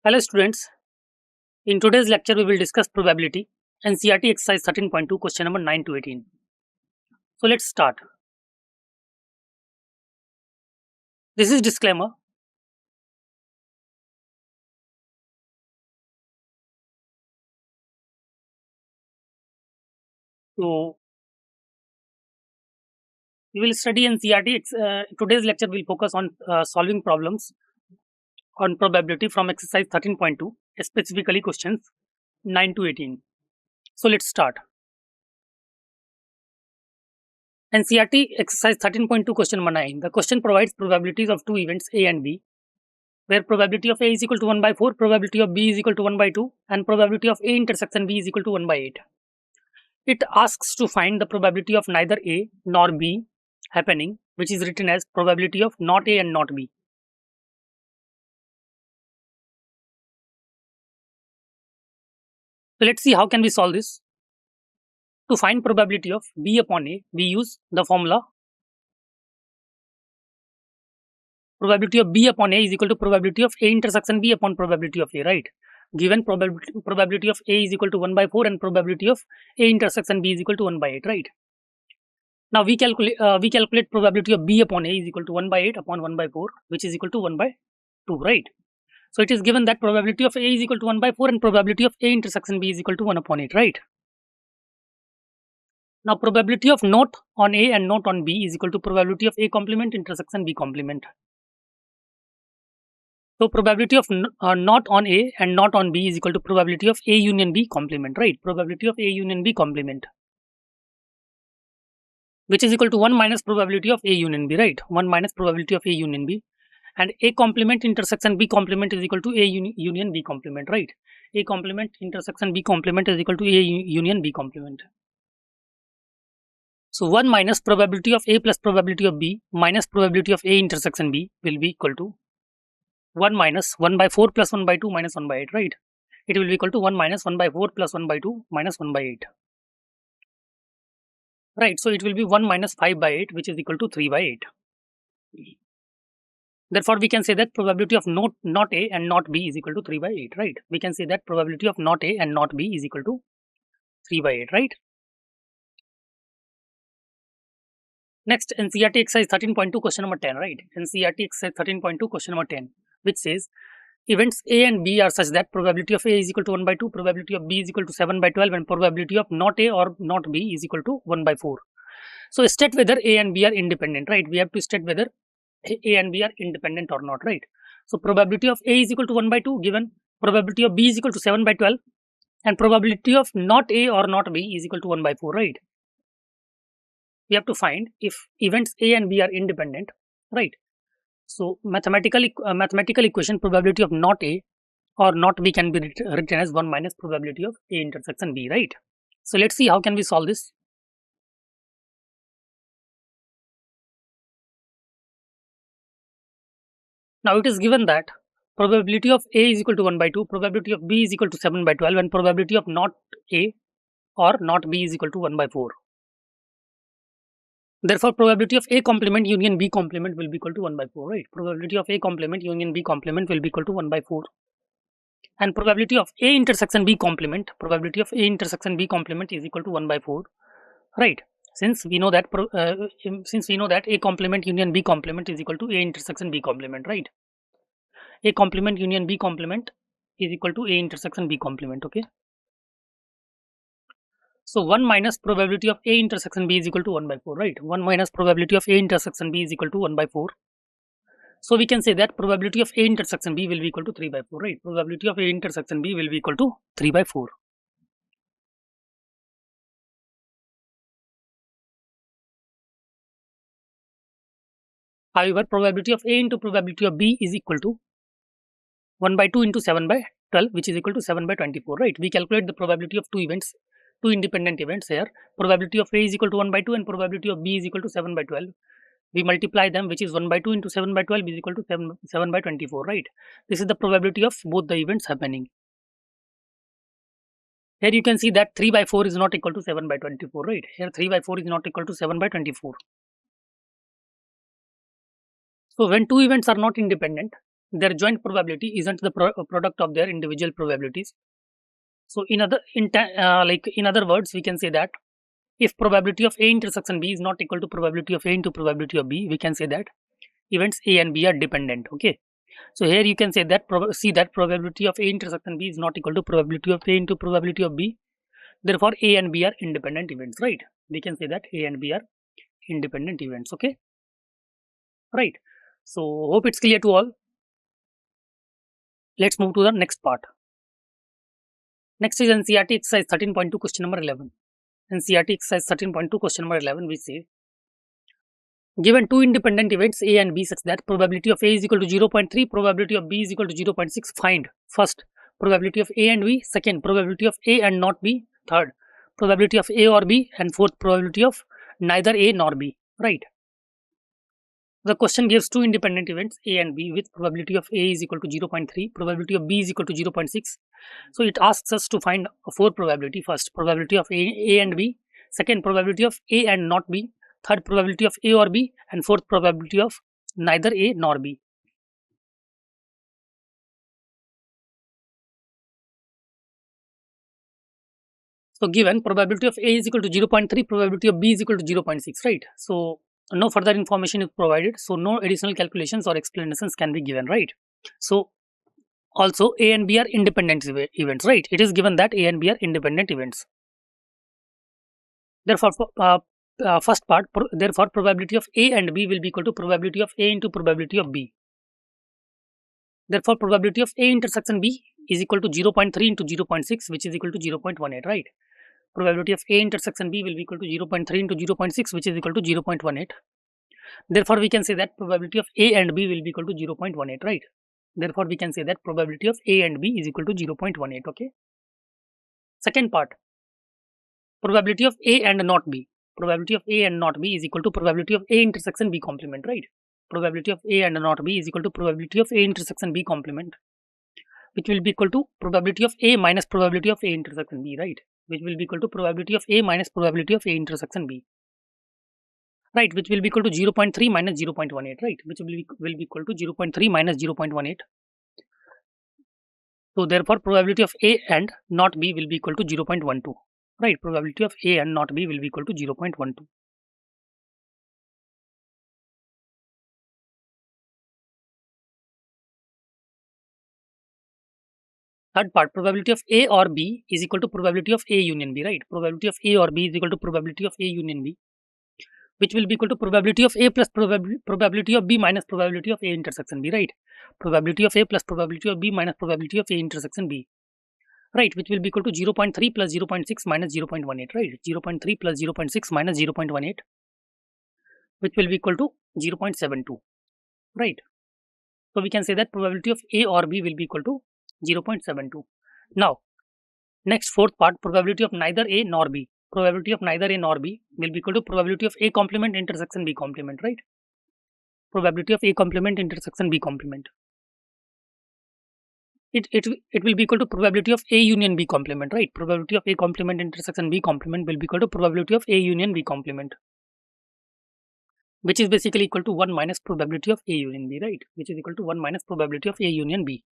Hello students, in today's lecture we will discuss probability NCERT exercise 13.2 question number 9 to 18. So let's start. This is disclaimer. So we will study NCERT. Today's lecture will focus on solving problems on probability from exercise 13.2, specifically questions 9 to 18. So let's start. NCERT exercise 13.2 question number 9. The question provides probabilities of two events A and B, where probability of A is equal to 1 by 4, probability of B is equal to 1 by 2, and probability of A intersection B is equal to 1 by 8. It asks to find the probability of neither A nor B happening, which is written as probability of not A and not B. So let's see how can we solve this. To find probability of B upon A, we use the formula probability of B upon A is equal to probability of A intersection B upon probability of A, right? Given probability of A is equal to 1 by 4 and probability of A intersection B is equal to 1 by 8, right? Now we calculate probability of B upon A is equal to 1 by 8 upon 1 by 4, which is equal to 1 by 2, right? So it is given that probability of A is equal to 1 by 4 and probability of A intersection B is equal to 1 upon 8, right? Now probability of not on A and not on B is equal to probability of A complement intersection B complement. So probability of not on A and not on B is equal to probability of A union B complement, right? Probability of A union B complement, which is equal to 1 minus probability of A union B, right? 1 minus probability of A union B. And A complement intersection B complement is equal to A union B complement, right? A complement intersection B complement is equal to A union B complement. So 1 minus probability of A plus probability of B minus probability of A intersection B will be equal to 1 minus 1 by 4 plus 1 by 2 minus 1 by 8, right? It will be equal to 1 minus 1 by 4 plus 1 by 2 minus 1 by 8. Right, so it will be 1 minus 5 by 8, which is equal to 3 by 8. Therefore, we can say that probability of not A and not B is equal to 3 by 8, right? We can say that probability of not A and not B is equal to 3 by 8, right? Next, NCERT exercise 13.2 question number 10, right? NCERT exercise 13.2 question number 10, which says events A and B are such that probability of A is equal to 1 by 2, probability of B is equal to 7 by 12, and probability of not A or not B is equal to 1 by 4. So state whether A and B are independent, right? We have to state whether A and B are independent or not, right? So probability of A is equal to 1 by 2 given probability of B is equal to 7 by 12 and probability of not A or not B is equal to 1 by 4, right? We have to find if events A and B are independent, right? So mathematical equation probability of not A or not B can be written as 1 minus probability of A intersection B, right? So let's see how can we solve this. Now it is given that probability of A is equal to 1 by 2, probability of B is equal to 7 by 12 and probability of not A or not B is equal to 1 by 4. Therefore, probability of A complement union B complement will be equal to 1 by 4, right? Probability of A complement union B complement will be equal to 1 by 4. And probability of A intersection B complement, probability of A intersection B complement is equal to 1 by 4, right? Since we know that A complement union B complement is equal to A intersection B complement, right? A complement union B complement is equal to A intersection B complement, okay? So 1 minus probability of A intersection B is equal to 1 by 4, right? 1 minus probability of A intersection B is equal to 1 by 4. So we can say that probability of A intersection B will be equal to 3 by 4, right? Probability of A intersection B will be equal to 3 by 4. However, probability of A into probability of B is equal to 1 by 2 into 7 by 12, which is equal to 7 by 24, right? We calculate the probability of two independent events here. Probability of A is equal to 1 by 2 and probability of B is equal to 7 by 12. We multiply them, which is 1 by 2 into 7 by 12 is equal to 7 by 24, right? This is the probability of both the events happening. Here you can see that 3 by 4 is not equal to 7 by 24, right? Here 3 by 4 is not equal to 7 by 24. So when two events are not independent, their joint probability isn't the product of their individual probabilities. So in other words, we can say that if probability of A intersection B is not equal to probability of A into probability of B, we can say that events A and B are dependent. Okay. So here you can say that see that probability of A intersection B is not equal to probability of A into probability of B. Therefore, A and B are independent events, right? We can say that A and B are independent events. Okay. Right. So hope it's clear to all. Let's move to the next part. Next is NCERT exercise 13.2 question number 11. NCERT exercise 13.2 question number 11, which says given two independent events A and B such that probability of A is equal to 0.3, probability of B is equal to 0.6, find first probability of A and B, second probability of A and not B, third probability of A or B, and fourth probability of neither A nor B, right? The question gives two independent events A and B with probability of A is equal to 0.3, probability of B is equal to 0.6. So it asks us to find four probability. First probability of A and B, second probability of A and not B, third probability of A or B, and fourth probability of neither A nor B. So given probability of A is equal to 0.3, probability of B is equal to 0.6, right? So no further information is provided, so no additional calculations or explanations can be given, right? So also A and B are independent events, right? It is given that A and B are independent events. Therefore, first part, therefore probability of A and B will be equal to probability of A into probability of B. Therefore, probability of A intersection B is equal to 0.3 into 0.6, which is equal to 0.18, right? Probability of A intersection B will be equal to 0.3 into 0.6, which is equal to 0.18. Therefore, we can say that probability of A and B will be equal to 0.18, right? Therefore, we can say that probability of A and B is equal to 0.18, okay? Second part, probability of A and not B. Probability of A and not B is equal to probability of A intersection B complement, right? Probability of A and not B is equal to probability of A intersection B complement, which will be equal to probability of A minus probability of A intersection B, right? Which will be equal to probability of A minus probability of A intersection B, right? Which will be equal to 0.3 minus 0.18, right? Which will be equal to 0.3 minus 0.18. So therefore, probability of A and not B will be equal to 0.12, right? Probability of A and not B will be equal to 0.12. Third part, probability of A or B is equal to probability of A union B, right? Probability of A or B is equal to probability of A union B, which will be equal to probability of A plus probability of B minus probability of A intersection B, right? Probability of A plus probability of B minus probability of A intersection B, right? Which will be equal to 0.3 plus 0.6 minus 0.18, right? 0.3 plus 0.6 minus 0.18, which will be equal to 0.72, right? So we can say that probability of A or B will be equal to 0.72. Now, next fourth part, probability of neither A nor B. Probability of neither A nor B will be equal to probability of A complement intersection B complement, right? Probability of A complement intersection B complement. It will be equal to probability of A union B complement, right? Probability of A complement intersection B complement will be equal to probability of A union B complement, which is basically equal to 1 minus probability of A union B, right? Which is equal to 1 minus probability of A union B,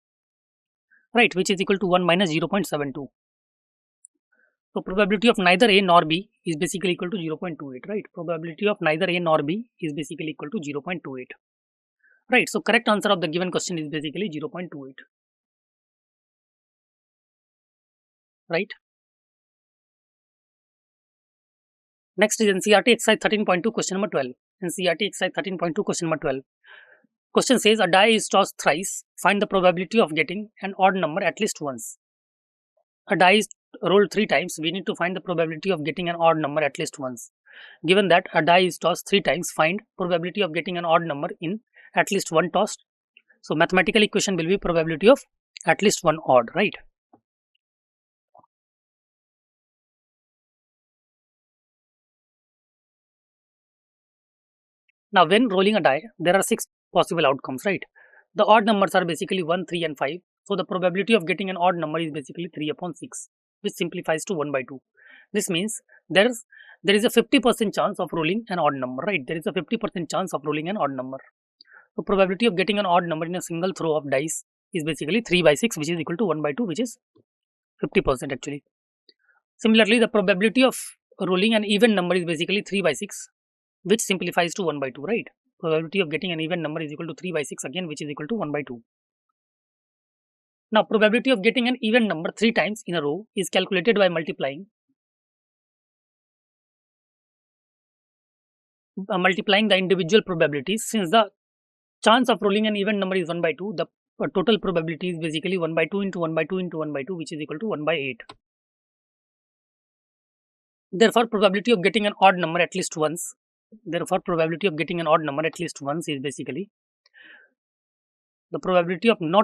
right? Which is equal to 1 minus 0.72. So probability of neither A nor B is basically equal to 0.28, right? Probability of neither A nor B is basically equal to 0.28, right? So correct answer of the given question is basically 0.28, right? Next is NCERT exercise 13.2 question number 12. NCERT exercise 13.2 question number 12. Question says a die is tossed thrice. Find the probability of getting an odd number at least once. A die is rolled 3 times. We need to find the probability of getting an odd number at least once. Given that a die is tossed 3 times, find probability of getting an odd number in at least one tossed. So mathematical equation will be probability of at least one odd, right? Now when rolling a die, there are 6 possible outcomes, right? The odd numbers are basically 1, 3 and 5. So the probability of getting an odd number is basically 3 upon 6, which simplifies to 1 by 2. This means there is a 50% chance of rolling an odd number, right? There is a 50% chance of rolling an odd number. So probability of getting an odd number in a single throw of dice is basically 3 by 6, which is equal to 1 by 2, which is 50% actually. Similarly, the probability of rolling an even number is basically 3 by 6, which simplifies to 1 by 2, right? Probability of getting an even number is equal to 3 by 6 again, which is equal to 1 by 2. Now, probability of getting an even number 3 times in a row is calculated by multiplying the individual probabilities. Since the chance of rolling an even number is 1 by 2, the total probability is basically 1 by 2 into 1 by 2 into 1 by 2, which is equal to 1 by 8. Therefore, probability of getting an odd number at least once. Therefore, probability of getting an odd number at least once is basically the probability of getting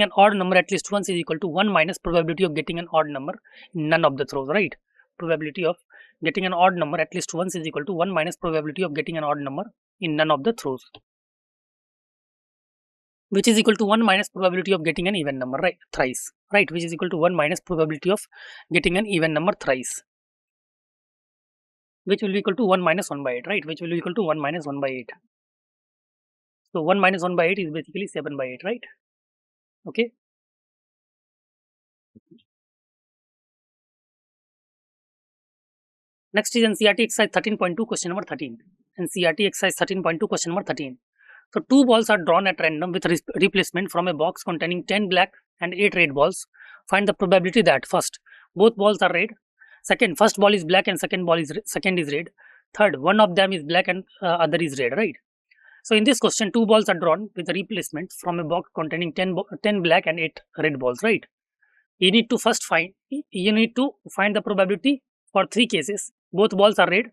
an odd number at least once is equal to 1 minus probability of getting an odd number in none of the throws, right? Probability of getting an odd number at least once is equal to 1 minus probability of getting an odd number in none of the throws, which is equal to 1 minus probability of getting an even number, right? Thrice, right? Which is equal to 1 minus probability of getting an even number thrice, which will be equal to 1 minus 1 by 8, right? Which will be equal to 1 minus 1 by 8. So 1 minus 1 by 8 is basically 7 by 8, right? Okay. Next is NCERT exercise 13.2 question number 13. NCERT exercise 13.2 question number 13. So 2 balls are drawn at random with replacement from a box containing 10 black and 8 red balls. Find the probability that first, both balls are red. Second, first ball is black and second is red. Third, one of them is black and other is red, right? So in this question, 2 balls are drawn with a replacement from a box containing 10 black and 8 red balls, right? You need to find the probability for 3 cases. Both balls are red.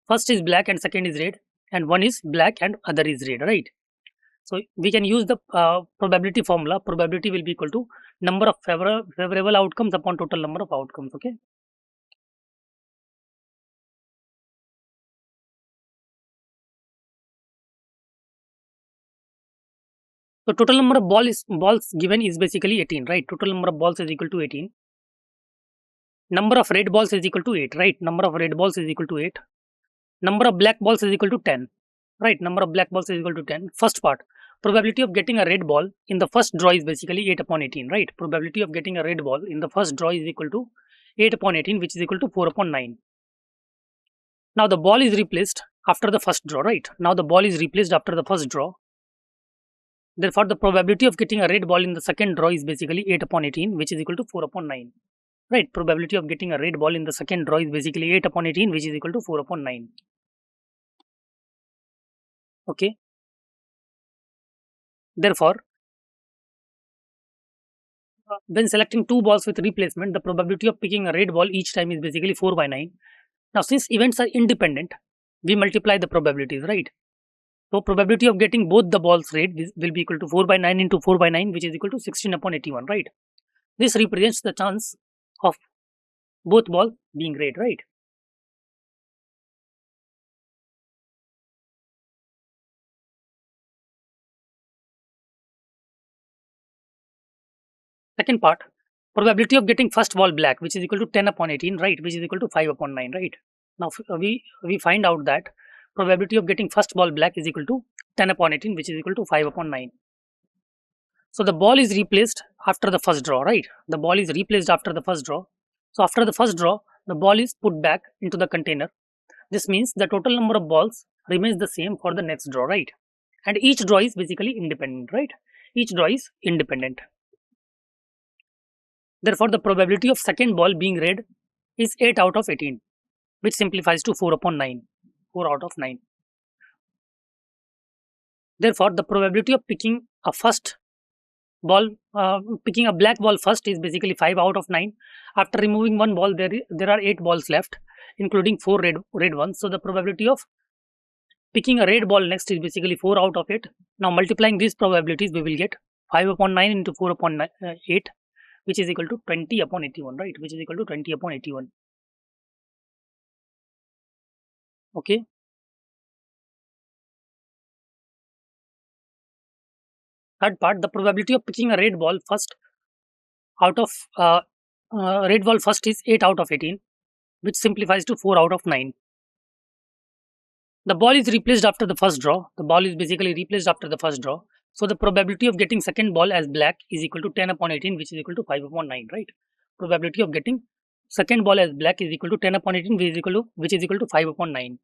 First is black and second is red, and one is black and other is red, right? So we can use the probability formula. Probability will be equal to number of favorable outcomes upon total number of outcomes. Okay. So total number of balls given is basically 18, right? Total number of balls is equal to 18. Number of red balls is equal to 8, right? Number of red balls is equal to 8. Number of black balls is equal to 10, right? Number of black balls is equal to 10. First part, probability of getting a red ball in the first draw is basically 8 upon 18, right? Probability of getting a red ball in the first draw is equal to 8 upon 18, which is equal to 4 upon 9. Now the ball is replaced after the first draw, right? Now the ball is replaced after the first draw. Therefore, the probability of getting a red ball in the second draw is basically 8 upon 18, which is equal to 4 upon 9. Right? Probability of getting a red ball in the second draw is basically 8 upon 18, which is equal to 4 upon 9. Okay. Therefore, when selecting 2 balls with replacement, the probability of picking a red ball each time is basically 4 by 9. Now, since events are independent, we multiply the probabilities, right? So, probability of getting both the balls red will be equal to 4 by 9 into 4 by 9, which is equal to 16 upon 81, right? This represents the chance of both balls being red, right? Second part, probability of getting first ball black, which is equal to 10 upon 18, right? Which is equal to 5 upon 9, right? Now, we find out that probability of getting first ball black is equal to 10 upon 18, which is equal to 5 upon 9. So, the ball is replaced after the first draw, right? The ball is replaced after the first draw. So, after the first draw, the ball is put back into the container. This means the total number of balls remains the same for the next draw, right? And each draw is basically independent, right? Each draw is independent. Therefore, the probability of second ball being red is 8 out of 18, which simplifies to 4 upon 9, 4 out of 9. Therefore, the probability of picking a black ball first is basically 5 out of 9. After removing one ball, there are 8 balls left, including 4 red ones. So, the probability of picking a red ball next is basically 4 out of 8. Now, multiplying these probabilities, we will get 5 upon 9 into 4 upon 8, which is equal to 20 upon 81, right? Which is equal to 20 upon 81. Okay. Third part, the probability of picking a red ball first is 8 out of 18, which simplifies to 4 out of 9. The ball is replaced after the first draw. The ball is basically replaced after the first draw. So the probability of getting second ball as black is equal to 10 upon 18, which is equal to 5 upon 9, right? Probability of getting second ball as black is equal to 10 upon 18, which is equal to 5 upon 9.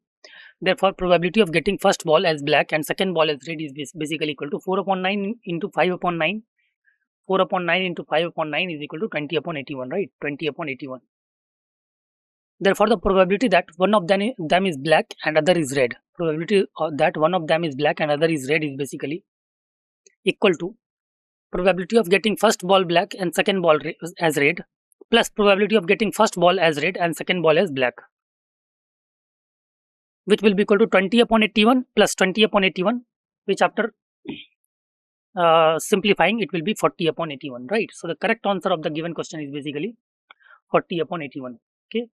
Therefore, probability of getting first ball as black and second ball as red is basically equal to 4 upon 9 into 5 upon 9. 4 upon 9 into 5 upon 9 is equal to 20 upon 81, right? 20 upon 81. Therefore, the probability that one of them is black and other is red, probability that one of them is black and other is red is basically equal to probability of getting first ball black and second ball as red plus probability of getting first ball as red and second ball as black, which will be equal to 20 upon 81 plus 20 upon 81, which after simplifying it will be 40 upon 81, right? So the correct answer of the given question is basically 40 upon 81. Okay.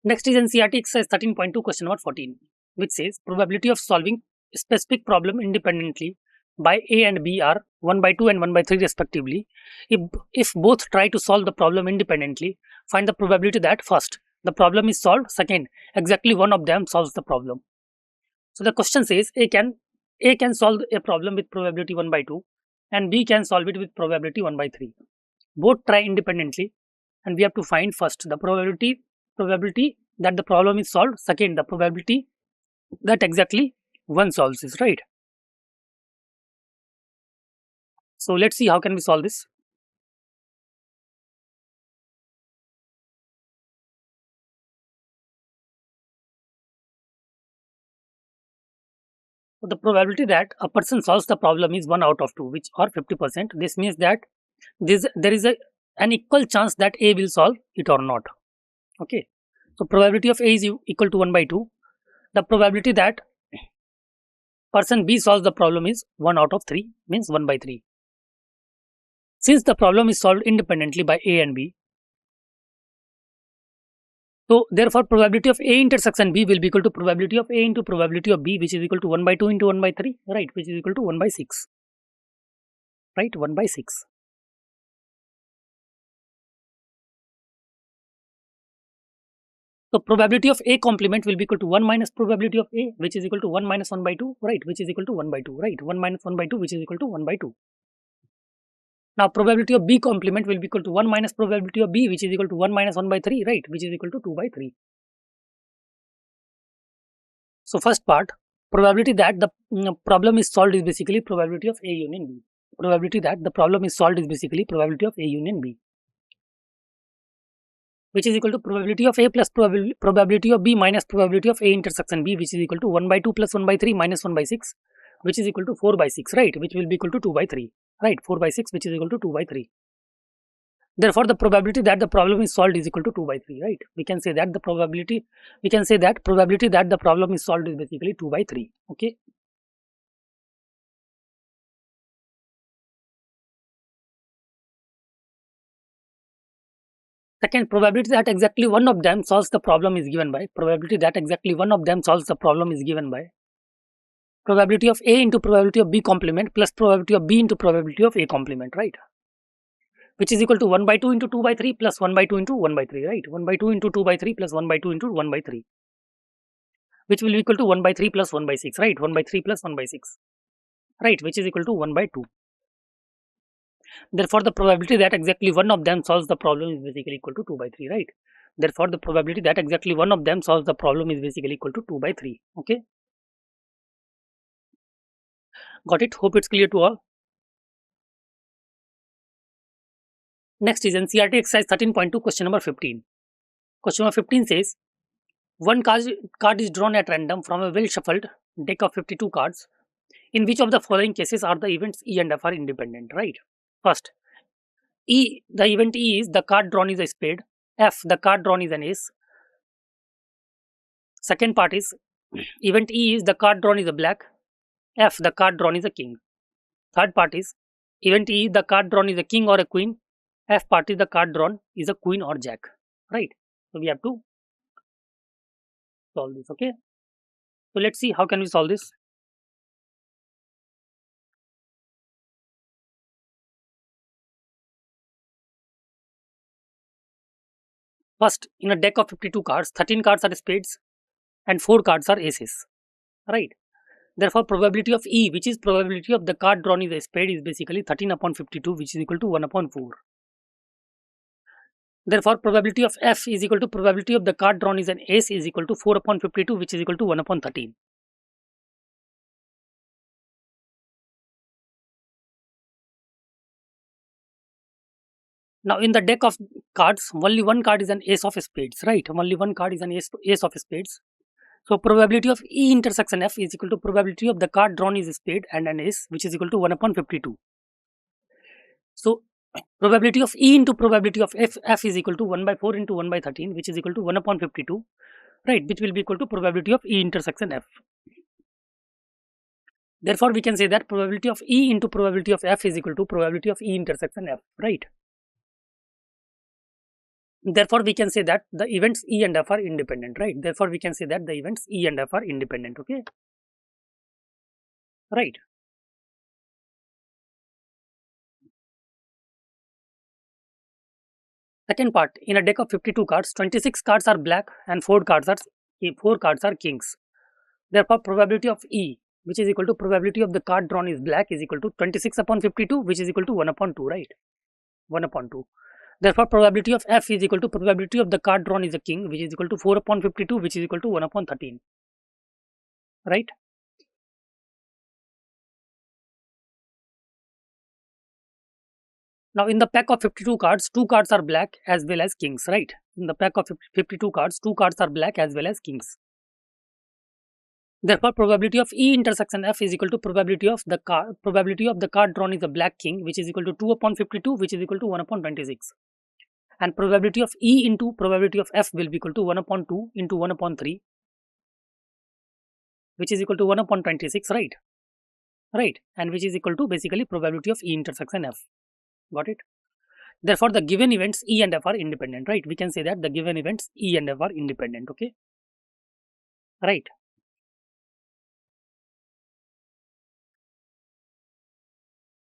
Next is NCERT exercise 13.2 question number 14, which says probability of solving a specific problem independently by A and B are 1 by 2 and 1 by 3 respectively. If both try to solve the problem independently, find the probability that first, the problem is solved, second, exactly one of them solves the problem. So the question says A can solve a problem with probability 1 by 2 and B can solve it with probability 1 by 3. Both try independently and we have to find first the probability that the problem is solved, second the probability that exactly one solves this, right? So let's see how can we solve this. So the probability that a person solves the problem is 1 out of 2, which or 50%. This means that there is an equal chance that A will solve it or not. Okay. So probability of A is equal to 1 by 2. The probability that person B solves the problem is 1 out of 3, means 1 by 3. Since the problem is solved independently by A and B, so therefore probability of A intersection B will be equal to probability of A into probability of B, which is equal to 1 by 2 into 1 by 3, right, which is equal to 1 by 6, right, 1 by 6. So probability of A complement will be equal to 1 minus probability of A, which is equal to 1 minus 1 by 2, right, which is equal to 1 by 2, right, 1 minus 1 by 2, which is equal to 1 by 2. Now probability of B complement will be equal to 1 minus probability of B, which is equal to 1 minus 1 by 3, right, which is equal to 2 by 3. So first part, probability that the problem is solved is basically probability of A union B. Probability that the problem is solved is basically probability of A union B, which is equal to probability of A plus probability of B minus probability of A intersection B, which is equal to 1 by 2 plus 1 by 3 minus 1 by 6, which is equal to 4 by 6, right, which will be equal to 2 by 3, right, 4 by 6, which is equal to 2 by 3. Therefore, the probability that the problem is solved is equal to 2 by 3, right? We can say that probability that the problem is solved is basically 2 by 3, okay? Second, probability that exactly one of them solves the problem is given by probability of A into probability of B complement plus probability of B into probability of A complement, right? Which is equal to 1 by 2 into 2 by 3 plus 1 by 2 into 1 by 3, right? 1 by 2 into 2 by 3 plus 1 by 2 into 1 by 3, which will be equal to 1 by 3 plus 1 by 6, right? 1 by 3 plus 1 by 6, right? Which is equal to 1 by 2. Therefore, the probability that exactly one of them solves the problem is basically equal to 2 by 3, right? Therefore, the probability that exactly one of them solves the problem is basically equal to 2 by 3, okay? Got it? Hope it's clear to all. Next is NCERT exercise 13.2 question number 15. Question number 15 says, one card is drawn at random from a well shuffled deck of 52 cards. In which of the following cases are the events E and F are independent, right? First, E, the event E is the card drawn is a spade. F, the card drawn is an ace. Second part is event E is the card drawn is a black. F, the card drawn is a king. Third part is event E, the card drawn is a king or a queen. F part is the card drawn is a queen or jack, right? So we have to solve this, okay? So let's see how can we solve this. First, in a deck of 52 cards, 13 cards are spades and 4 cards are aces, right? Therefore, probability of E, which is probability of the card drawn is a spade, is basically 13 upon 52, which is equal to 1 upon 4. Therefore, probability of F is equal to probability of the card drawn is an ace is equal to 4 upon 52, which is equal to 1 upon 13. Now, in the deck of cards, only one card is an ace of spades, right? Only one card is an ace of spades. So, probability of E intersection F is equal to probability of the card drawn is a spade and an ace, which is equal to 1 upon 52. So, probability of E into probability of F is equal to 1 by 4 into 1 by 13, which is equal to 1 upon 52, right? Which will be equal to probability of E intersection F. Therefore, we can say that probability of E into probability of F is equal to probability of E intersection F, right? Therefore, we can say that the events E and F are independent, right? Therefore, we can say that the events E and F are independent, okay? Right. Second part, in a deck of 52 cards, 26 cards are black and 4 cards are kings. Therefore, probability of E, which is equal to probability of the card drawn is black, is equal to 26 upon 52, which is equal to 1 upon 2, right? 1 upon 2. Therefore, probability of F is equal to probability of the card drawn is a king, which is equal to 4 upon 52, which is equal to 1 upon 13, right? Now, in the pack of 52 cards, 2 cards are black as well as kings, right? In the pack of 52 cards, 2 cards are black as well as kings. Therefore, probability of E intersection F is equal to probability of the card drawn is a black king, which is equal to 2 upon 52, which is equal to 1 upon 26. And probability of E into probability of F will be equal to 1 upon 2 into 1 upon 3, which is equal to 1 upon 26, right? Right. And which is equal to basically probability of E intersection F. Got it? Therefore, the given events E and F are independent, right? We can say that the given events E and F are independent, okay? Right.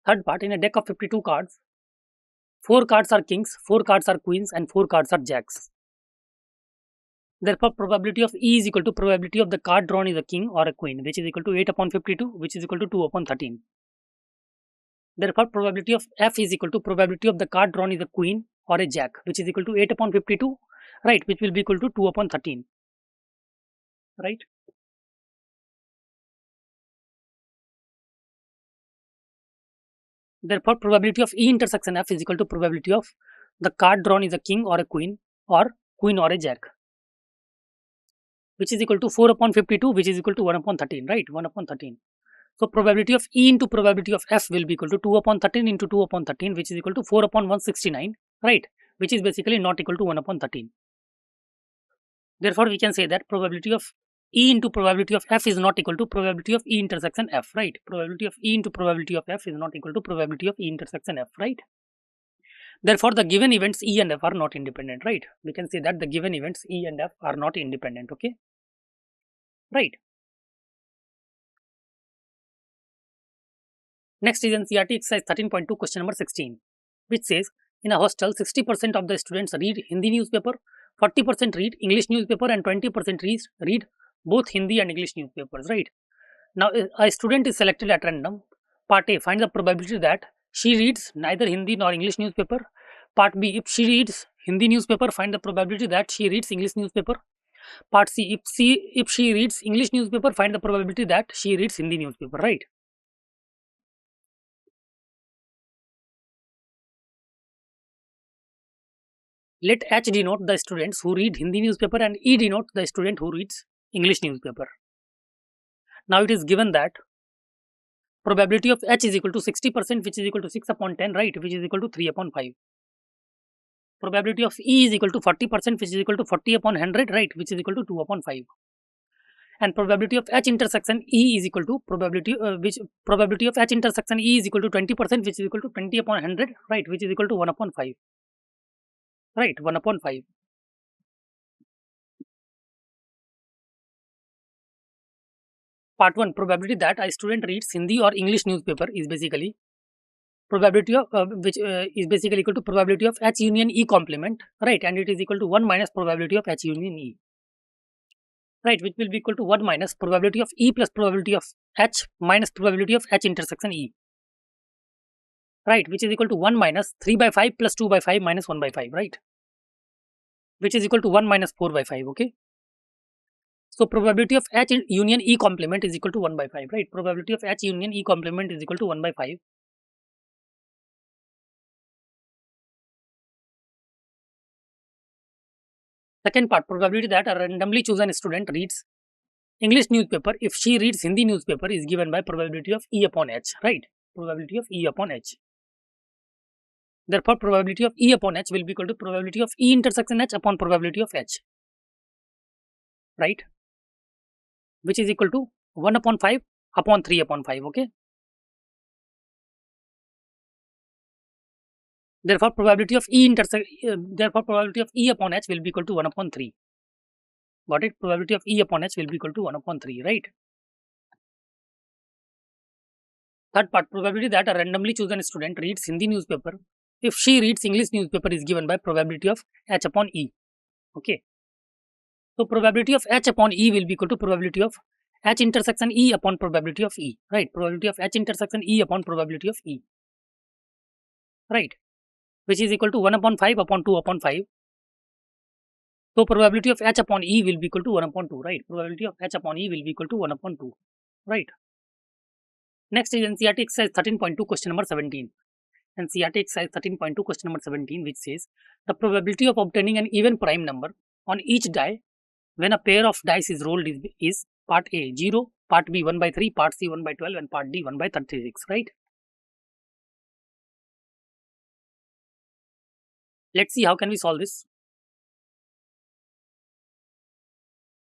Third part, in a deck of 52 cards, 4 cards are kings, 4 cards are queens, and 4 cards are jacks. Therefore, probability of E is equal to probability of the card drawn is a king or a queen, which is equal to 8 upon 52, which is equal to 2 upon 13. Therefore, probability of F is equal to probability of the card drawn is a queen or a jack, which is equal to 8 upon 52, right? Which will be equal to 2 upon 13, right? Therefore, probability of E intersection F is equal to probability of the card drawn is a king or a queen or a jack, which is equal to 4 upon 52, which is equal to 1 upon 13, right? 1 upon 13. So, probability of E into probability of F will be equal to 2 upon 13 into 2 upon 13, which is equal to 4 upon 169, right? Which is basically not equal to 1 upon 13. Therefore, we can say that probability of E into probability of F is not equal to probability of E intersection F, right? Probability of E into probability of F is not equal to probability of E intersection F, right? Therefore, the given events E and F are not independent, right? We can say that the given events E and F are not independent, okay? Right. Next is NCERT exercise 13.2 question number 16, which says, in a hostel, 60% of the students read Hindi newspaper, 40% read English newspaper, and 20% read both Hindi and English newspapers, right? Now, a student is selected at random. Part A, find the probability that she reads neither Hindi nor English newspaper. Part B, if she reads Hindi newspaper, find the probability that she reads English newspaper. Part C, if she reads English newspaper, find the probability that she reads Hindi newspaper, right? Let H denote the students who read Hindi newspaper and E denote the student who reads English newspaper. Now it is given that probability of H is equal to 60%, which is equal to 6 upon 10, right? Which is equal to 3 upon 5. Probability of E is equal to 40%, which is equal to 40 upon 100, right? Which is equal to 2 upon 5. And probability of H intersection E is equal to probability of H intersection E is equal to 20%, which is equal to 20 upon 100, right? Which is equal to 1 upon 5. Right, 1 upon 5. Part 1, probability that a student reads Hindi or English newspaper is basically probability of which is basically equal to probability of H union E complement, right? And it is equal to 1 minus probability of H union E, right? Which will be equal to 1 minus probability of E plus probability of H minus probability of H intersection E, right? Which is equal to 1 minus 3 by 5 plus 2 by 5 minus 1 by 5, right? Which is equal to 1 minus 4 by 5, okay? So probability of H union E complement is equal to 1 by 5, right? Probability of H union E complement is equal to 1 by 5. Second part, probability that a randomly chosen student reads English newspaper if she reads Hindi newspaper is given by probability of E upon H, right? Probability of E upon H. Therefore, probability of E upon H will be equal to probability of E intersection H upon probability of H, right? Which is equal to 1 upon 5 upon 3 upon 5, okay? Therefore, probability of E upon H will be equal to 1 upon 3. Got it? Probability of E upon H will be equal to 1 upon 3, right? Third part, probability that a randomly chosen student reads Hindi newspaper if she reads English newspaper is given by probability of H upon E, okay? So, probability of H upon E will be equal to probability of H intersection E upon probability of E, right? Probability of H intersection E upon probability of E, right? Which is equal to 1 upon 5 upon 2 upon 5. So, probability of H upon E will be equal to 1 upon 2, right? Probability of H upon E will be equal to 1 upon 2, right? Next is NCERT exercise 13.2 question number 17. NCERT exercise 13.2 question number 17, which says the probability of obtaining an even prime number on each die when a pair of dice is rolled is part A 0, part B 1 by 3, part C 1 by 12 and part D 1 by 36, right? Let's see how can we solve this.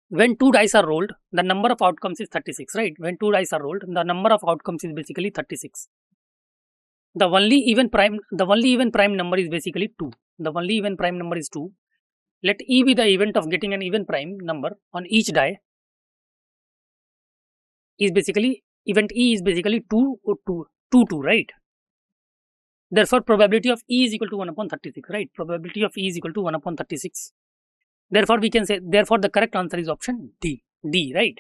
When two dice are rolled, the number of outcomes is 36, right? When two dice are rolled, the number of outcomes is basically 36. The only even prime number is basically 2. The only even prime number is 2. Let E be the event of getting an even prime number on each die. Is basically event E is basically 2 or 2, right? Therefore, probability of E is equal to 1 upon 36, right? Probability of E is equal to 1 upon 36. Therefore, we can say, therefore, the correct answer is option D, right?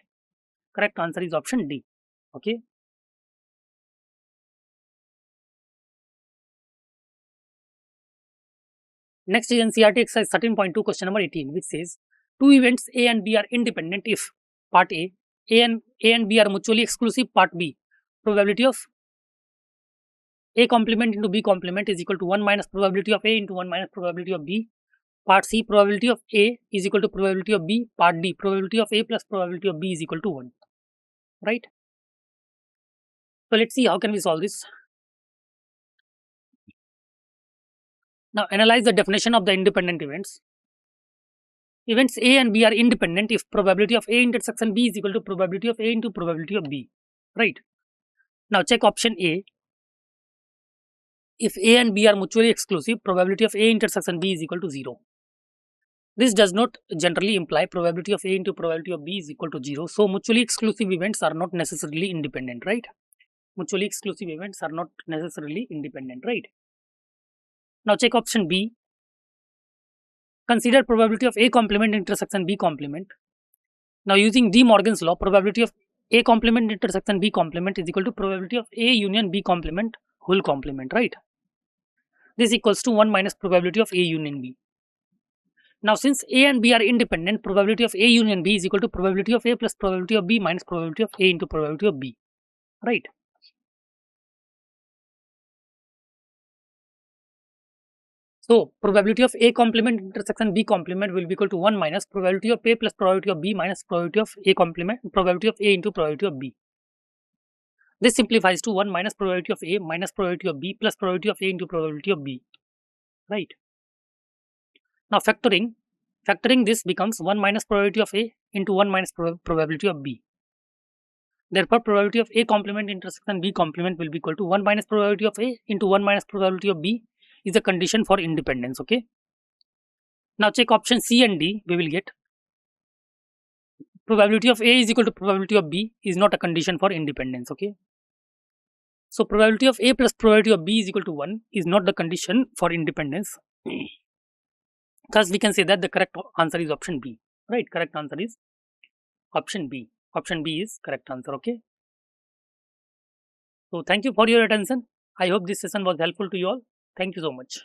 Correct answer is option D, okay? Next is NCERT exercise 13.2 question number 18, which says two events A and B are independent if part A and B are mutually exclusive, part B, probability of A complement into B complement is equal to 1 minus probability of A into 1 minus probability of B. Part C, probability of A is equal to probability of B. Part D, probability of A plus probability of B is equal to 1, right? So, let's see how can we solve this. Now, analyze the definition of the independent events. Events A and B are independent if probability of A intersection B is equal to probability of A into probability of B, right? Now, check option A. If A and B are mutually exclusive, probability of A intersection B is equal to 0. This does not generally imply probability of A into probability of B is equal to 0. So, mutually exclusive events are not necessarily independent, right? Mutually exclusive events are not necessarily independent, right? Now, check option B. Consider probability of A complement intersection B complement. Now, using De Morgan's law, probability of A complement intersection B complement is equal to probability of A union B complement whole complement, right? This equals to 1 minus probability of A union B. Now, since A and B are independent, probability of A union B is equal to probability of A plus probability of B minus probability of A into probability of B, right? So, probability of A complement intersection B complement will be equal to 1 minus probability of A plus probability of B minus probability of A complement, probability of A into probability of B. This simplifies to 1 minus probability of A minus probability of B plus probability of A into probability of B, right? Now, factoring this becomes 1 minus probability of A into 1 minus probability of B. Therefore, probability of A complement intersection B complement will be equal to 1 minus probability of A into 1 minus probability of B is the condition for independence, okay? Now, check option C and D, we will get probability of A is equal to probability of B is not a condition for independence, okay? So probability of A plus probability of B is equal to 1 is not the condition for independence. Thus, we can say that the correct answer is option B. Right? Correct answer is option B. Option B is correct answer. Okay. So thank you for your attention. I hope this session was helpful to you all. Thank you so much.